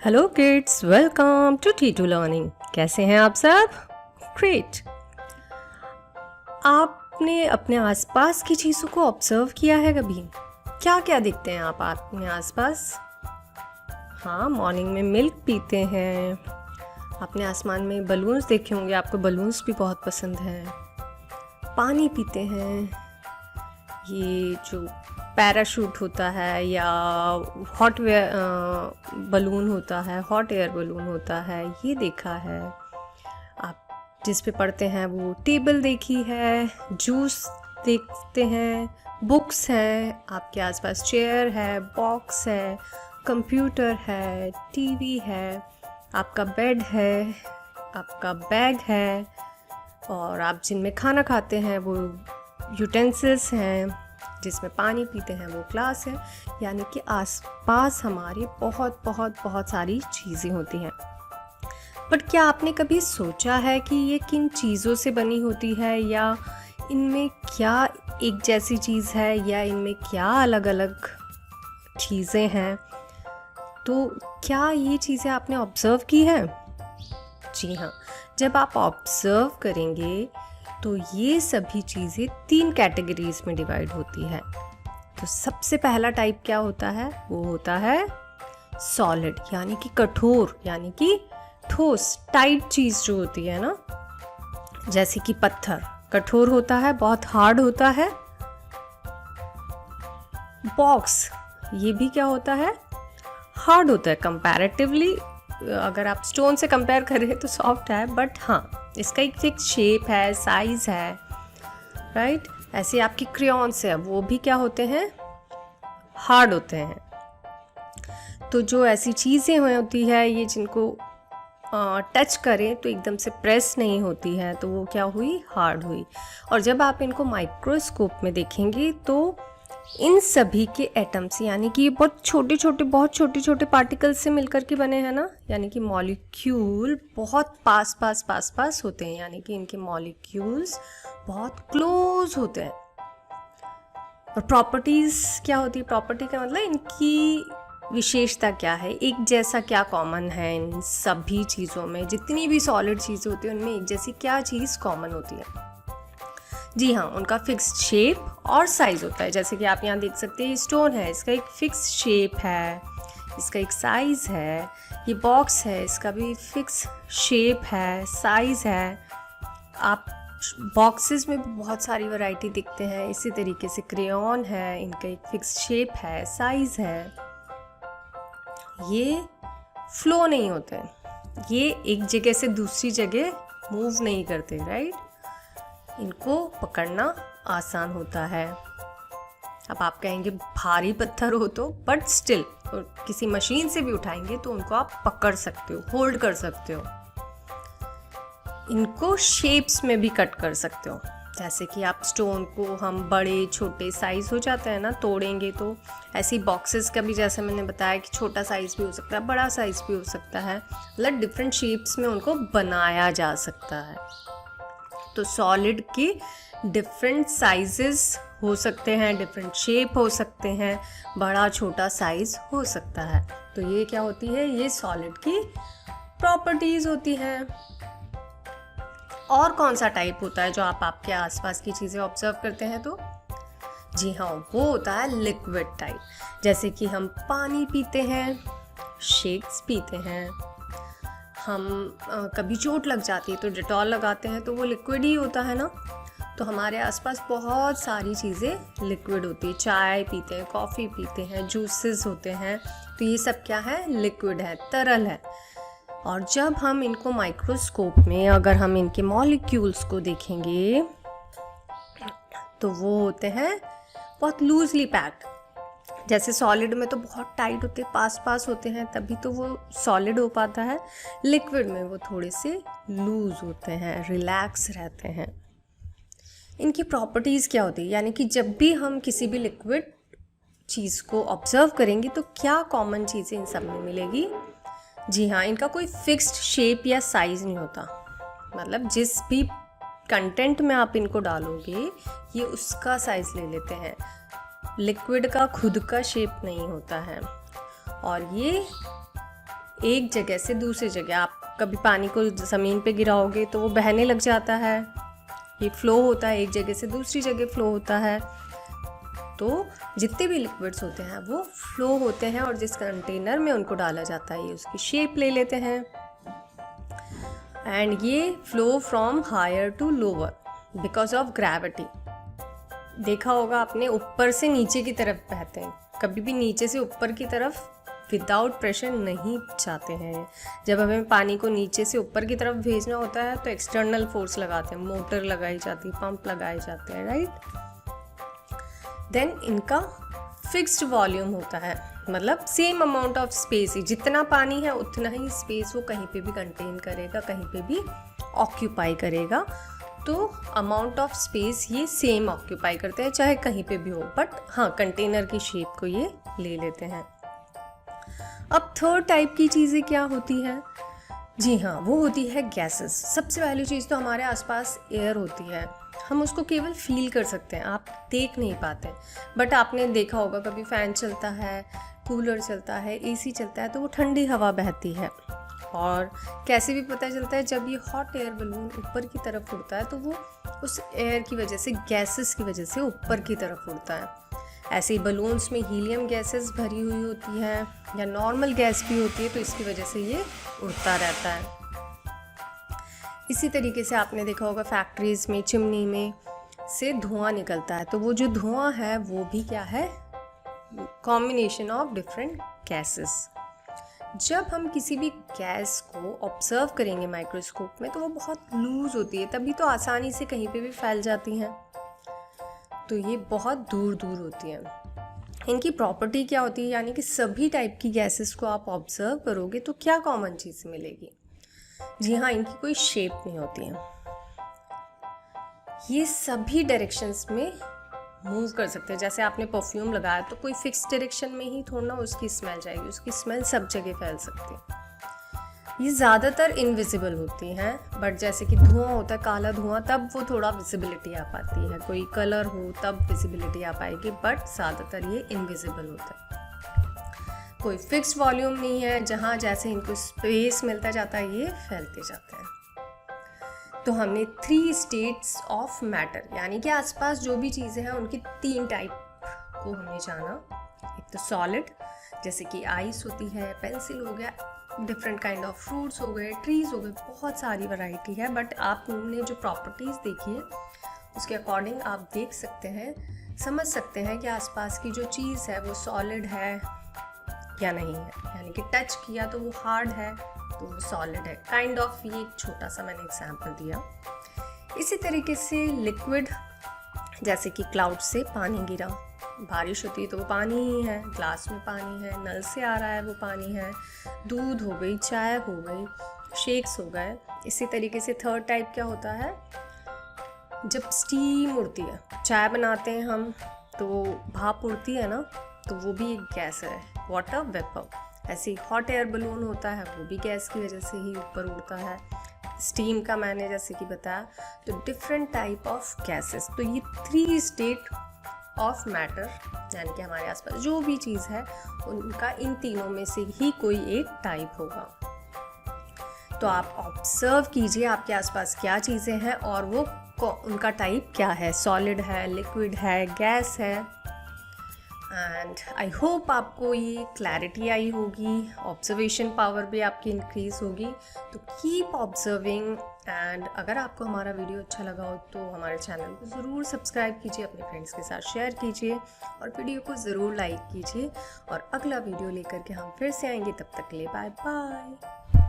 Hello kids, welcome to टी2 learning. कैसे हैं आप सब? ग्रेट। आपने अपने आसपास की चीज़ों को ऑब्जर्व किया है कभी? क्या क्या देखते हैं आप अपने आसपास? हाँ, मॉर्निंग में मिल्क पीते हैं। आपने आसमान में बलून्स देखे होंगे, आपको बलून्स भी बहुत पसंद हैं। पानी पीते हैं। ये जो पैराशूट होता है या हॉट बलून होता है, हॉट एयर बलून होता है, ये देखा है। आप जिस पे पढ़ते हैं वो टेबल देखी है, जूस देखते हैं, बुक्स हैं, आपके आसपास चेयर है, बॉक्स है, कंप्यूटर है, टीवी है, आपका बेड है, आपका बैग है, और आप जिनमें खाना खाते हैं वो यूटेंसिल्स हैं, जिसमें पानी पीते हैं वो ग्लास है। यानी कि आसपास हमारी बहुत बहुत बहुत सारी चीज़ें होती हैं। बट क्या आपने कभी सोचा है कि ये किन चीज़ों से बनी होती है, या इनमें क्या एक जैसी चीज़ है, या इनमें क्या अलग अलग चीज़ें हैं? तो क्या ये चीज़ें आपने ऑब्ज़र्व की है? जी हाँ, जब आप ऑब्ज़र्व करेंगे तो ये सभी चीज़ें 3 कैटेगरीज में डिवाइड होती है। तो सबसे पहला टाइप क्या होता है? वो होता है सॉलिड, यानी कि कठोर, यानी कि ठोस, टाइट चीज़ जो होती है ना, जैसे कि पत्थर कठोर होता है, बहुत हार्ड होता है। बॉक्स, ये भी क्या होता है? हार्ड होता है कंपैरेटिवली। अगर आप स्टोन से कंपेयर करें तो सॉफ्ट है, बट हाँ, इसका एक फिक्स शेप है, साइज़ है, राइट। ऐसे आपकी क्रेयॉन्स है, वो भी क्या होते हैं? हार्ड होते हैं। तो जो ऐसी चीज़ें होती है, ये जिनको टच करें तो एकदम से प्रेस नहीं होती है, तो वो क्या हुई? हार्ड हुई। और जब आप इनको माइक्रोस्कोप में देखेंगे तो इन सभी के एटम्स, यानी कि ये बहुत छोटे छोटे पार्टिकल्स से मिलकर के बने हैं ना, यानी कि मॉलिक्यूल बहुत पास होते हैं, यानी कि इनके मॉलिक्यूल्स बहुत क्लोज होते हैं। और प्रॉपर्टीज़ क्या होती है? प्रॉपर्टी का मतलब इनकी विशेषता क्या है, एक जैसा क्या कॉमन है इन सभी चीज़ों में? जितनी भी सॉलिड चीज़ें होती हैं उनमें एक जैसी क्या चीज़ कॉमन होती है? जी हाँ, उनका फिक्स्ड शेप और साइज़ होता है। जैसे कि आप यहाँ देख सकते हैं, स्टोन है, इसका एक फिक्स शेप है, इसका एक साइज़ है। ये बॉक्स है, इसका भी फिक्स शेप है, साइज़ है। आप बॉक्सेस में भी बहुत सारी वैरायटी दिखते हैं। इसी तरीके से क्रेयॉन है, इनका एक फिक्स शेप है, साइज़ है। ये फ्लो नहीं होते, ये एक जगह से दूसरी जगह मूव नहीं करते, राइट। इनको पकड़ना आसान होता है। अब आप कहेंगे भारी पत्थर हो तो, बट स्टिल किसी मशीन से भी उठाएंगे तो उनको आप पकड़ सकते हो, होल्ड कर सकते हो। इनको शेप्स में भी कट कर सकते हो। जैसे कि आप स्टोन को हम बड़े छोटे साइज़ हो जाते हैं ना, तोड़ेंगे तो ऐसी बॉक्सेस का भी, जैसे मैंने बताया कि छोटा साइज़ भी हो सकता है, बड़ा साइज़ भी हो सकता है, मतलब डिफरेंट शेप्स में उनको बनाया जा सकता है। तो सॉलिड के डिफरेंट साइजेस हो सकते हैं, डिफरेंट शेप हो सकते हैं, बड़ा छोटा साइज़ हो सकता है। तो ये क्या होती है? ये सॉलिड की प्रॉपर्टीज़ होती हैं। और कौन सा टाइप होता है जो आप आपके आसपास की चीज़ें ऑब्जर्व करते हैं? तो जी हाँ, वो होता है लिक्विड टाइप। जैसे कि हम पानी पीते हैं, शेक्स पीते हैं, हम कभी चोट लग जाती है तो डेटॉल लगाते हैं, तो वो लिक्विड ही होता है ना। तो हमारे आसपास बहुत सारी चीज़ें लिक्विड होती है। चाय पीते हैं, कॉफ़ी पीते हैं, जूसेस होते हैं, तो ये सब क्या है? लिक्विड है, तरल है। और जब हम इनको माइक्रोस्कोप में अगर हम इनके मॉलिक्यूल्स को देखेंगे तो वो होते हैं बहुत लूजली पैक्ड। जैसे सॉलिड में तो बहुत टाइट होते हैं, पास होते हैं, तभी तो वो सॉलिड हो पाता है। लिक्विड में वो थोड़े से लूज होते हैं, रिलैक्स रहते हैं। इनकी प्रॉपर्टीज़ क्या होती है? यानी कि जब भी हम किसी भी लिक्विड चीज़ को ऑब्जर्व करेंगे तो क्या कॉमन चीज़ें इन सब में मिलेगी? जी हाँ, इनका कोई फिक्स्ड शेप या साइज़ नहीं होता। मतलब जिस भी कंटेंट में आप इनको डालोगे ये उसका साइज़ ले लेते हैं। लिक्विड का खुद का शेप नहीं होता है। और ये एक जगह से दूसरी जगह, आप कभी पानी को ज़मीन पे गिराओगे तो वो बहने लग जाता है, ये फ्लो होता है, एक जगह से दूसरी जगह फ्लो होता है। तो जितने भी लिक्विड्स होते हैं वो फ्लो होते हैं और जिस कंटेनर में उनको डाला जाता है ये उसकी शेप ले लेते हैं। एंड ये flow from higher to lower because of gravity. देखा होगा आपने, ऊपर से नीचे की तरफ बहते हैं, कभी भी नीचे से ऊपर की तरफ विदाउट प्रेशर नहीं जाते हैं। जब हमें पानी को नीचे से ऊपर की तरफ भेजना होता है तो एक्सटर्नल फोर्स लगाते हैं, मोटर लगाई जाती है, पंप लगाए जाते हैं, राइट। देन इनका फिक्स्ड वॉल्यूम होता है, मतलब सेम अमाउंट ऑफ स्पेस ही, जितना पानी है उतना ही स्पेस वो कहीं पे भी कंटेन करेगा, कहीं पे भी ऑक्यूपाई करेगा। तो अमाउंट ऑफ स्पेस ये सेम ऑक्यूपाई करते हैं चाहे कहीं पे भी हो, बट हाँ कंटेनर की शेप को ये ले लेते हैं। अब थर्ड टाइप की चीज़ें क्या होती है? जी हाँ, वो होती है गैसेस। सबसे पहली चीज़ तो हमारे आसपास एयर होती है, हम उसको केवल फील कर सकते हैं, आप देख नहीं पाते। बट आपने देखा होगा कभी फ़ैन चलता है, कूलर चलता है, एसी चलता है तो वो ठंडी हवा बहती है। और कैसे भी पता चलता है, जब ये हॉट एयर बलून ऊपर की तरफ उड़ता है तो वो उस एयर की वजह से, गैसेस की वजह से ऊपर की तरफ उड़ता है। ऐसे ही बलून्स में हीलियम गैसेस भरी हुई होती है या नॉर्मल गैस भी होती है, तो इसकी वजह से ये उड़ता रहता है। इसी तरीके से आपने देखा होगा फैक्ट्रीज़ में चिमनी में से धुआं निकलता है, तो वो जो धुआं है वो भी क्या है, कॉम्बिनेशन ऑफ डिफरेंट गैसेस। जब हम किसी भी गैस को ऑब्जर्व करेंगे माइक्रोस्कोप में तो वो बहुत लूज़ होती है, तभी तो आसानी से कहीं पे भी फैल जाती हैं। तो ये बहुत दूर दूर होती हैं। इनकी प्रॉपर्टी क्या होती है, यानी कि सभी टाइप की गैसेस को आप ऑब्जर्व करोगे तो क्या कॉमन चीज़ मिलेगी? जी हाँ, इनकी कोई शेप नहीं होती है। ये सभी डायरेक्शंस में मूव कर सकते हैं। जैसे आपने परफ्यूम लगाया तो कोई फिक्स डायरेक्शन में ही थोड़ा ना उसकी स्मेल जाएगी, उसकी स्मेल सब जगह फैल सकती है। ये ज़्यादातर इनविजिबल होती हैं, बट जैसे कि धुआं होता है, काला धुआं, तब वो थोड़ा विजिबिलिटी आ पाती है। कोई कलर हो तब विजिबिलिटी आ पाएगी, बट ज़्यादातर ये इनविजिबल होता है। कोई फिक्स्ड वॉल्यूम नहीं है, जहाँ जैसे इनको स्पेस मिलता जाता है ये फैलते जाते हैं। तो हमने 3 स्टेट्स ऑफ मैटर, यानी कि आसपास जो भी चीज़ें हैं उनकी 3 टाइप को हमने जाना। एक तो सॉलिड, जैसे कि आइस होती है, पेंसिल हो गया, डिफरेंट काइंड ऑफ फ्रूट्स हो गए, ट्रीज हो गए, बहुत सारी वैरायटी है। बट आपने जो प्रॉपर्टीज़ देखी है उसके अकॉर्डिंग आप देख सकते हैं, समझ सकते हैं कि आसपास की जो चीज़ है वो सॉलिड है या नहीं है। यानी कि टच किया तो वो हार्ड है तो वो सॉलिड है, काइंड ऑफ। ये एक छोटा सा मैंने एग्जाम्पल दिया। इसी तरीके से लिक्विड, जैसे कि क्लाउड से पानी गिरा, बारिश होती है तो वो पानी ही है, ग्लास में पानी है, नल से आ रहा है वो पानी है, दूध हो गई, चाय हो गई, शेक्स हो गए। इसी तरीके से थर्ड टाइप क्या होता है, जब स्टीम उड़ती है, चाय बनाते हैं हम तो भाप उड़ती है ना, तो वो भी एक गैस है, वाटर वेपर। ऐसे ही हॉट एयर बलून होता है, वो भी गैस की वजह से ही ऊपर उड़ता है। स्टीम का मैंने जैसे कि बताया, तो डिफरेंट टाइप ऑफ गैसेस। तो ये 3 स्टेट ऑफ मैटर, यानी कि हमारे आसपास जो भी चीज़ है उनका इन तीनों में से ही कोई एक टाइप होगा। तो आप ऑब्जर्व कीजिए आपके आसपास क्या चीज़ें हैं और वो उनका टाइप क्या है, सॉलिड है, लिक्विड है, गैस है। एंड आई होप आपको ये क्लैरिटी आई होगी, ऑब्जर्वेशन पावर भी आपकी इंक्रीज होगी। तो कीप ऑब्जर्विंग। एंड अगर आपको हमारा वीडियो अच्छा लगा हो तो हमारे चैनल को ज़रूर सब्सक्राइब कीजिए, अपने फ्रेंड्स के साथ शेयर कीजिए और वीडियो को ज़रूर लाइक कीजिए। और अगला वीडियो लेकर के हम फिर से आएंगे, तब तक के लिए बाय बाय।